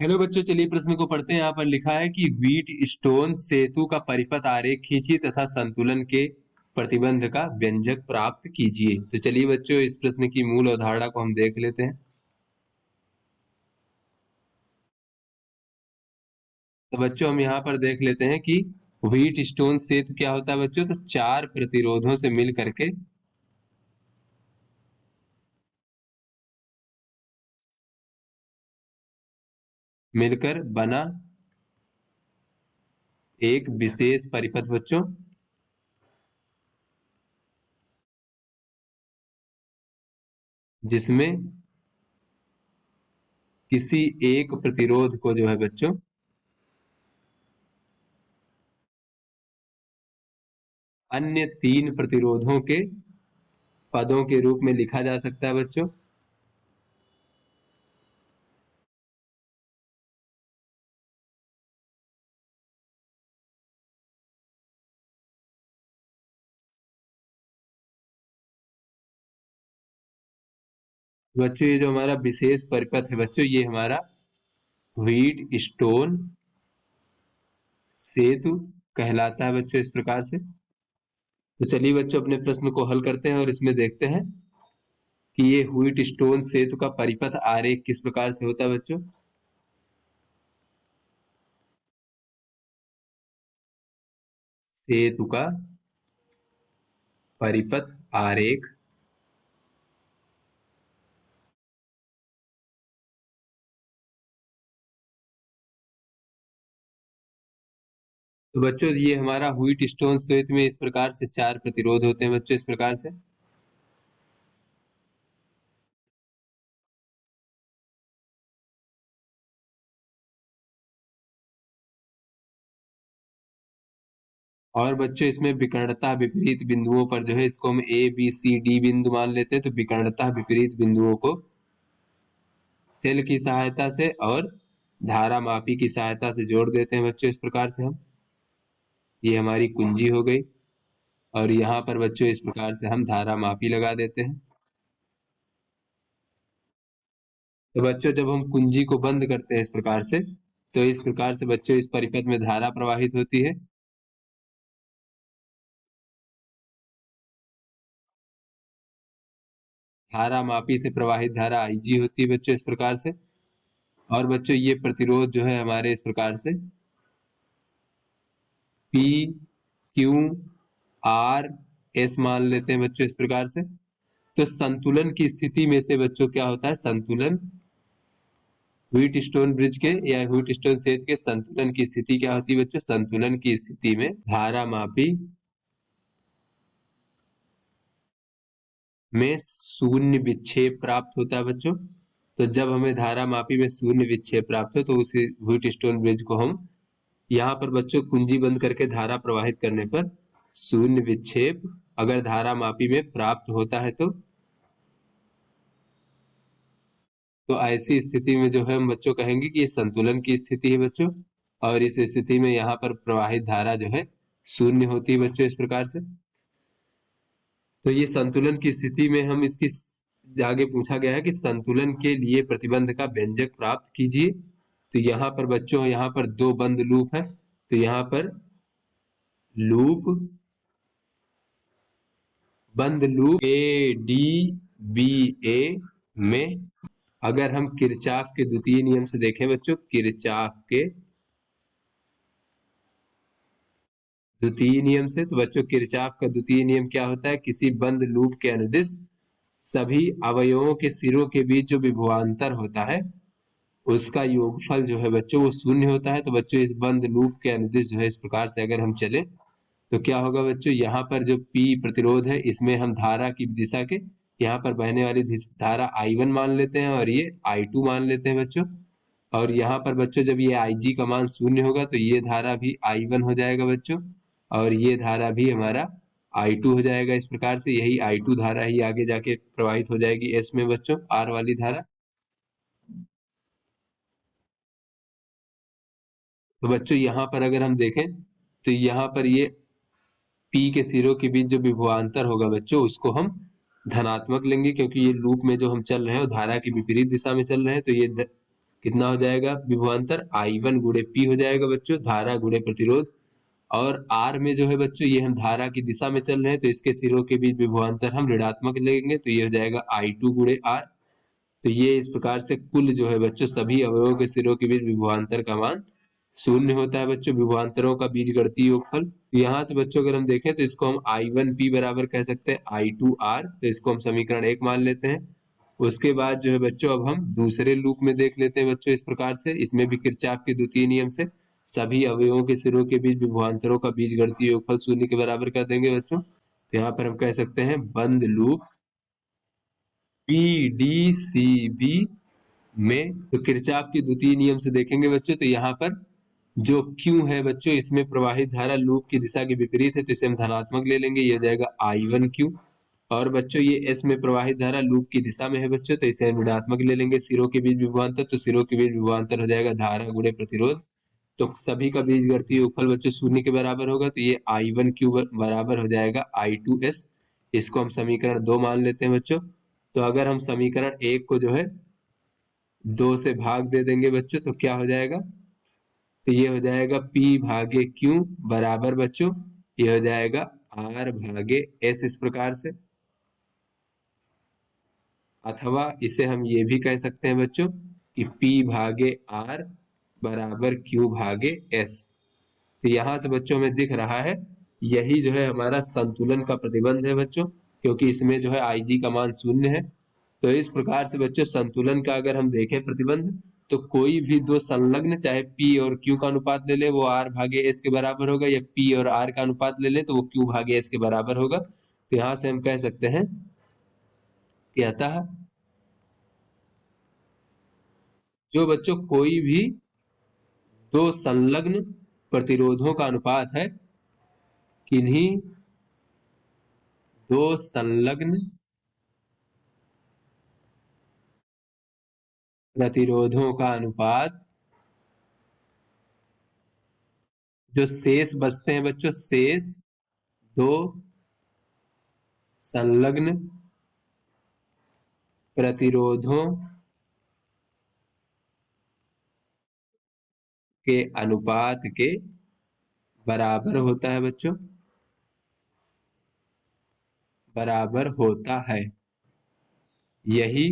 Hello बच्चों, चलिए प्रश्न को पढ़ते हैं। यहाँ पर लिखा है कि व्हीट स्टोन सेतु का परिपथ आरेख खींचिए तथा संतुलन के प्रतिबंध का व्यंजक प्राप्त कीजिए। तो चलिए बच्चों, इस प्रश्न की मूल अवधारणा को हम देख लेते हैं। तो बच्चों, हम यहाँ पर देख लेते हैं कि व्हीट स्टोन सेतु क्या होता है बच्चों। तो चार प्रतिरोधों से मिल करके मिलकर बना एक विशेष परिपथ बच्चों, जिसमें किसी एक प्रतिरोध को जो है बच्चों अन्य तीन प्रतिरोधों के पदों के रूप में लिखा जा सकता है बच्चों। बच्चों, ये जो हमारा विशेष परिपथ है बच्चों, ये हमारा व्हीट स्टोन सेतु कहलाता है बच्चों, इस प्रकार से। तो चलिए बच्चों, अपने प्रश्न को हल करते हैं और इसमें देखते हैं कि ये व्हीट स्टोन सेतु का परिपथ आरेख किस प्रकार से होता है बच्चों। सेतु का परिपथ आरेख तो बच्चों, ये हमारा व्हीट स्टोन सेतु में इस प्रकार से चार प्रतिरोध होते हैं बच्चों, इस प्रकार से। और बच्चों, इसमें विकर्णता विपरीत बिंदुओं पर जो है, इसको हम ए बी सी डी बिंदु मान लेते हैं। तो विकर्णता विपरीत बिंदुओं को सेल की सहायता से और धारा मापी की सहायता से जोड़ देते हैं बच्चों, इस प्रकार से हम। ये हमारी कुंजी हो गई और यहाँ पर बच्चों इस प्रकार से हम धारा मापी लगा देते हैं। तो बच्चों, जब हम कुंजी को बंद करते हैं इस प्रकार से, तो इस प्रकार से बच्चों इस परिपथ में धारा प्रवाहित होती है। धारा मापी से प्रवाहित धारा आईजी होती है बच्चों, इस प्रकार से। और बच्चों, ये प्रतिरोध जो है हमारे इस प्रकार से पी क्यू आर एस मान लेते हैं बच्चों, इस प्रकार से। तो संतुलन की स्थिति में से बच्चों क्या होता है, संतुलन व्हीट स्टोन ब्रिज के या व्हीट स्टोन सेतु के संतुलन की स्थिति क्या होती है बच्चों। संतुलन की स्थिति में धारा मापी में शून्य विक्षेप प्राप्त होता है बच्चों। तो जब हमें धारा मापी में शून्य विक्षेप प्राप्त हो, तो उस व्हीट स्टोन ब्रिज को हम यहाँ पर बच्चों कुंजी बंद करके धारा प्रवाहित करने पर शून्य विक्षेप अगर धारा मापी में प्राप्त होता है, तो ऐसी स्थिति में जो है हम बच्चों कहेंगे कि ये संतुलन की स्थिति है बच्चों। और इस स्थिति में यहाँ पर प्रवाहित धारा जो है शून्य होती है बच्चों, इस प्रकार से। तो ये संतुलन की स्थिति में हम इसकी आगे पूछा गया है कि संतुलन के लिए प्रतिबंध का व्यंजक प्राप्त कीजिए। तो यहाँ पर बच्चों, यहाँ पर दो बंद लूप है। तो यहाँ पर लूप बंद लूप ए डी बी ए में अगर हम किरचाफ के द्वितीय नियम से देखें बच्चों, किरचाफ के द्वितीय नियम से, तो बच्चों किरचाफ का द्वितीय नियम क्या होता है, किसी बंद लूप के अनुदिश सभी अवयवों के सिरों के बीच जो विभवांतर होता है उसका योगफल जो है बच्चों वो शून्य होता है। तो बच्चों, इस बंद लूप के अनुदिश जो है इस प्रकार से अगर हम चले, तो क्या होगा बच्चों, यहाँ पर जो P प्रतिरोध है इसमें हम धारा की दिशा के यहाँ पर बहने वाली धारा I1 मान लेते हैं और ये I2 मान लेते हैं बच्चों। और यहाँ पर बच्चों जब ये IG का मान शून्य होगा, तो ये धारा भी I1 हो जाएगा बच्चों, और ये धारा भी हमारा I2 हो जाएगा। इस प्रकार से यही I2 धारा ही आगे जाके प्रवाहित हो जाएगी S में बच्चों, R वाली धारा। तो बच्चों, यहाँ पर अगर हम देखें, तो यहाँ पर ये P के सिरों के बीच जो विभवांतर होगा बच्चों, उसको हम धनात्मक लेंगे, क्योंकि ये लूप में जो हम चल रहे हैं वो धारा की विपरीत दिशा में चल रहे हैं। तो ये कितना हो जाएगा विभवांतर, I1 गुणे P हो जाएगा बच्चों, धारा गुणे प्रतिरोध। और R में जो है बच्चों ये हम धारा की दिशा में चल रहे हैं तो इसके सिरों के बीच विभवांतर हम ऋणात्मक लेंगे तो ये हो जाएगा I2 गुणे R। तो ये इस प्रकार से कुल जो है बच्चों सभी अवयवों के सिरों के बीच विभवांतर का मान शून्य होता है बच्चों, विभवांतरों का बीजगणितीय योगफल। तो यहाँ से बच्चों अगर हम देखें तो इसको हम I1P बराबर कह सकते हैं I2R, तो इसको हम समीकरण 1 मान लेते हैं। उसके बाद जो है बच्चों अब हम दूसरे लूप में देख लेते हैं बच्चों इस प्रकार से, इसमें भी किरचॉफ के द्वितीय नियम से सभी अवयवों के सिरों के बीच विभवांतरों का बीजगणितीय योगफल शून्य के बराबर कर देंगे बच्चों। तो यहाँ पर हम कह सकते हैं बंद लूप PDCB में तो किरचॉफ के द्वितीय नियम से देखेंगे बच्चों तो यहाँ पर जो Q है बच्चों इसमें प्रवाहित धारा लूप की दिशा के विपरीत है तो इसे हम धनात्मक ले लेंगे, ये जाएगा I1Q। और बच्चों ये S में प्रवाहित धारा लूप की दिशा में है बच्चों तो इसे हम ऋणात्मक ले लेंगे, सिरों के बीच विभवांतर, तो सिरों के बीच विभवांतर हो जाएगा धारा गुणे प्रतिरोध। तो सभी का बीजगणितीय योगफल बच्चों शून्य के बराबर होगा तो ये I1Q बराबर हो जाएगा I2S। इसको हम समीकरण 2 मान लेते हैं बच्चों। तो अगर हम समीकरण 1 को जो है 2 से भाग दे देंगे बच्चों तो क्या हो जाएगा, तो ये हो जाएगा P भागे Q बराबर बच्चों ये हो जाएगा R भागे S इस प्रकार से। अथवा इसे हम ये भी कह सकते हैं बच्चों कि P भागे R बराबर Q भागे S। तो यहाँ से बच्चों में दिख रहा है यही जो है हमारा संतुलन का प्रतिबंध है बच्चों, क्योंकि इसमें जो है IG का मान शून्य है। तो इस प्रकार से बच्चों संतुलन का अगर हम देखें प्रतिबंध तो कोई भी दो संलग्न चाहे P और Q का अनुपात ले ले वो R भागे S के बराबर होगा, या P और R का अनुपात ले ले तो वो Q भागे S के बराबर होगा। तो यहाँ से हम कह सकते हैं कि अतः जो बच्चों कोई भी दो संलग्न प्रतिरोधों का अनुपात है, किन्हीं दो संलग्न प्रतिरोधों का अनुपात जो शेष बचते हैं बच्चों, शेष दो संलग्न प्रतिरोधों के अनुपात के बराबर होता है बच्चों, बराबर होता है। यही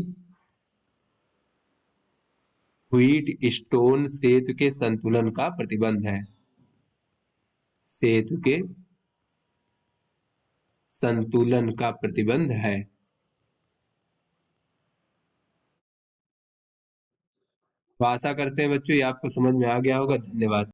व्हीटस्टोन सेतु के संतुलन का प्रतिबंध है, सेतु के संतुलन का प्रतिबंध है। तो आशा करते हैं बच्चों ये आपको समझ में आ गया होगा। धन्यवाद।